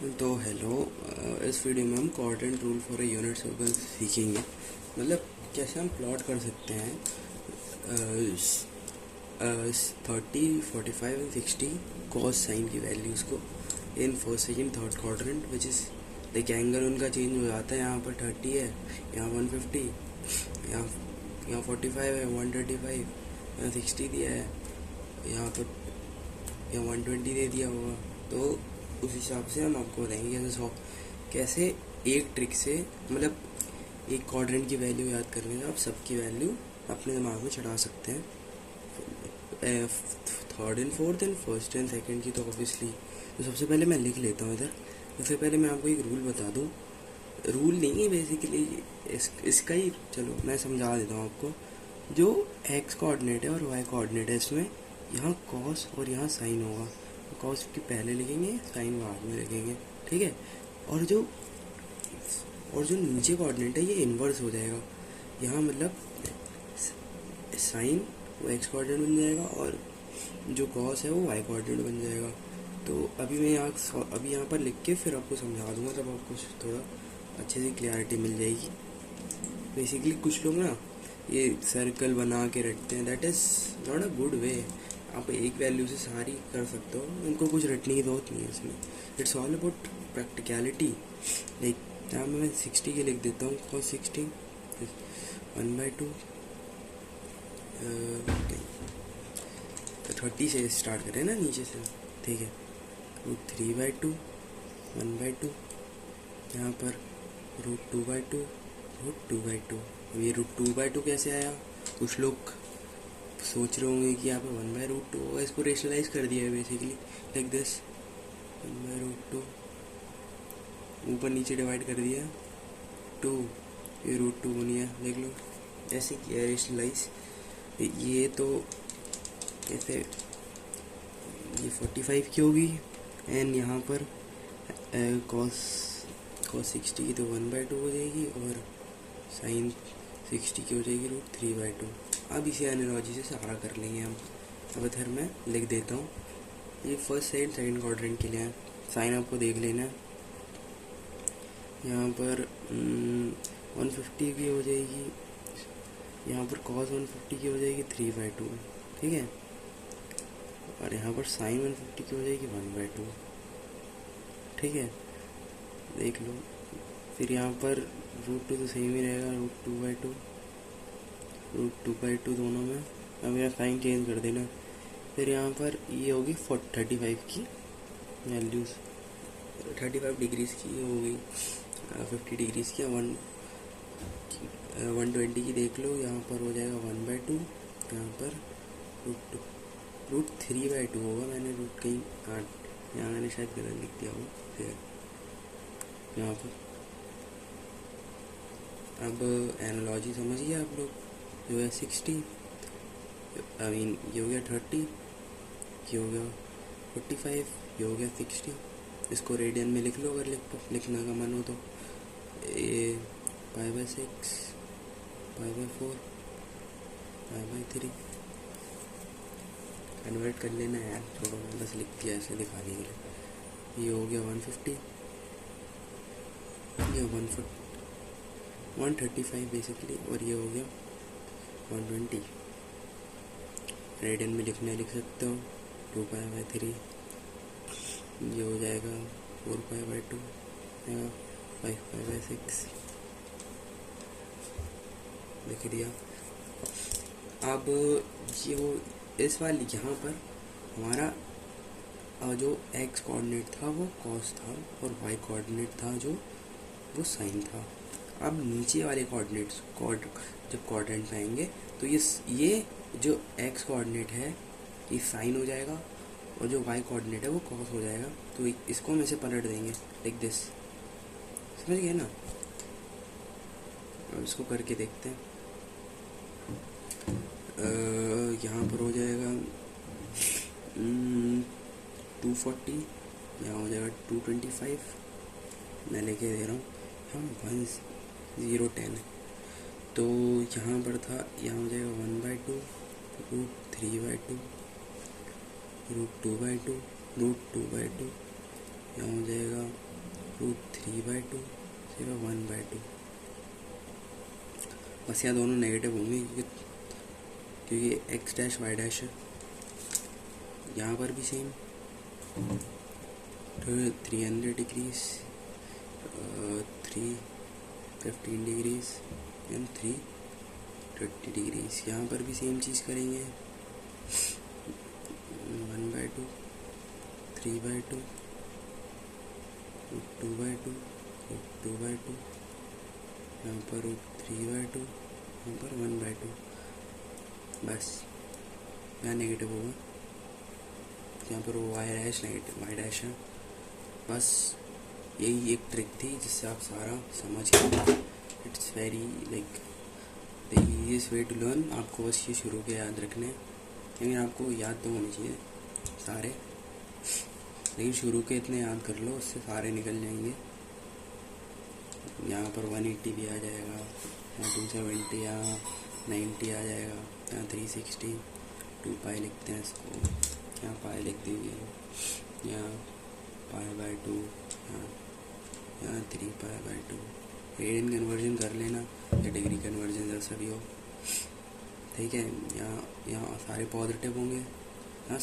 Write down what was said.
तो हेलो। इस वीडियो में हम quadrant rule for a unit circle सीखेंगे। मतलब कैसे हम प्लॉट कर सकते हैं 30, 45 एंड 60 कॉस साइन की वैल्यूज़ को in first second third quadrant, which is like angle उनका चेंज हो जाता है। यहाँ पर 30 है, यहाँ 150, यहाँ 45 है, 135, यहाँ 60 दिया है, यहाँ पर यहाँ 120 दे दिया होगा। तो उस हिसाब से हम आपको बताएंगे कैसे एक ट्रिक से, मतलब एक क्वाड्रेंट की वैल्यू याद करने से आप सबकी वैल्यू अपने दिमाग में चढ़ा सकते हैं। Third and fourth and first and second की तो ऑब्वियसली। तो सबसे पहले मैं लिख लेता हूँ इधर। सबसे पहले मैं आपको एक रूल बता दूँ। रूल नहीं है बेसिकली, इसका ही चलो मैं समझा देता हूँ आपको। जो एक्स कोऑर्डिनेट है और वाई कोऑर्डिनेट है, इसमें यहाँ कॉस और यहाँ साइन होगा। कॉस की पहले लिखेंगे, साइन बाद में लिखेंगे, ठीक है। और जो नीचे कोऑर्डिनेट है ये इन्वर्स हो जाएगा। यहाँ मतलब साइन वो एक्स कोऑर्डिनेट बन जाएगा और जो कॉस है वो वाई कोऑर्डिनेट बन जाएगा। तो अभी मैं यहाँ पर लिख के फिर आपको समझा दूंगा, तब आपको थोड़ा अच्छे से क्लियरिटी मिल जाएगी। बेसिकली कुछ लोग ना ये सर्कल बना के रखते हैं, that is not a good way. आप एक वैल्यू से सारी कर सकते हो, इनको कुछ रटने की जरूरत नहीं है इसमें। It's all about practicality. Like यहाँ मैं 60 के लिख देता हूँ, cos 60 1/2 30 से स्टार्ट करें ना नीचे से, ठीक है। √3/2 1/2, यहाँ पर √2/2 √2/2। अब ये √2/2 कैसे आया? कुछ लोग सोच रहे होंगे कि यहाँ पे 1/√2 होगा, इसको रेशनलाइज कर दिया है बेसिकली लाइक दिस। 1/√2 ऊपर नीचे डिवाइड कर दिया 2, ये √2 बन गया, देख लो ऐसे किया रेशनलाइज। ये तो कैसे, ये 45 की होगी एंड यहाँ पर cos 60 की तो 1/2 हो जाएगी और साइन 60 की हो जाएगी √3/2। अब इसी एनालॉजी से सारा कर लेंगे हम। अब इधर मैं लिख देता हूँ, ये फर्स्ट सेकंड क्वाड्रेंट के लिए है। साइन आपको देख लेना है, यहाँ पर 150 की हो जाएगी, यहाँ पर cos 150 की हो जाएगी 3/2, ठीक है। और यहाँ पर साइन 150 की हो जाएगी 1/2, ठीक है, देख लो। फिर यहाँ पर √2 तो सेम ही रहेगा, √2/2 √2/2 दोनों में। अब यहाँ साइन चेंज कर देना। फिर यहाँ पर ये होगी 35 की वैल्यूज़, 35 डिग्रीज की हो गई, 50 डिग्रीज की 120 की देख लो। यहाँ पर हो जाएगा 1/2, यहाँ पर √3/2 होगा। मैंने रूट कहीं यहाँ मैंने शायद गलत लिख दिया होगा। फिर यहाँ पर अब एनालॉजी समझिए आप लोग। जो है 60, आई मीन ये हो गया 30, ये हो गया 45, ये हो गया 60। इसको रेडियन में लिख लो अगर लिखने का मन हो तो। ये 5/6, 5/4, 5/3 कन्वर्ट कर लेना यार, छोड़ो मैं बस लिख दिया ऐसे दिखाने के लिए। ये हो गया 150, ये 135 बेसिकली, और ये हो गया 120। रेडियन में लिखने लिख सकते हो 2π/3, ये हो जाएगा 4π/2 या 5π/6 लिख दिया। अब ये हो इस वाली, यहाँ पर हमारा जो एक्स कोऑर्डिनेट था वो कॉस था और वाई कोऑर्डिनेट था जो वो साइन था। अब नीचे वाले कोऑर्डिनेट्स जब कोऑर्डिनेट आएंगे तो ये जो एक्स कोऑर्डिनेट है ये साइन हो जाएगा और जो वाई कोऑर्डिनेट है वो कॉस हो जाएगा। तो इसको हम ऐसे पलट देंगे लाइक दिस, समझ गए ना। अब इसको करके देखते हैं। यहाँ पर हो जाएगा 240, यहाँ हो जाएगा 225, मैं लेके दे रहा हूँ। हाँ 1010, तो यहाँ पर था, यहाँ हो जाएगा 1/2 √3/2 √2/2 √2/2, यहाँ हो जाएगा रूट 3/2 सिर्फ 1/2। बस यहाँ दोनों नेगेटिव होंगे क्योंकि एक्स डैश वाई डैश है। यहाँ पर भी same 300 degrees 315 degrees and 330 degrees. यहाँ पर भी सेम चीज़ करेंगे 1/2 3/2 2/2 2/2। यहाँ पर 3/2 यहाँ पर 1/2। बस यहाँ नेगेटिव होगा, यहाँ पर वो Y dash negative Y dash है। बस यही एक ट्रिक थी जिससे आप सारा समझ गए। It's very like the easiest way to learn. आपको बस ये शुरू के याद रखने हैं, लेकिन आपको याद तो होने चाहिए सारे, लेकिन शुरू के इतने याद कर लो, उससे सारे निकल जाएंगे। यहाँ पर 180 भी आ जाएगा, यहाँ 270, यहाँ 90 आ जाएगा, यहाँ 360, 2 पाई लिखते हैं इसको, यहाँ पाई लिख दीजिए, यहाँ π/2, यहाँ 3 π/2। रेडियन कन्वर्जन कर लेना या डिग्री कन्वर्जन जैसा भी हो, ठीक है। यहाँ सारे पॉजिटिव होंगे, यहाँ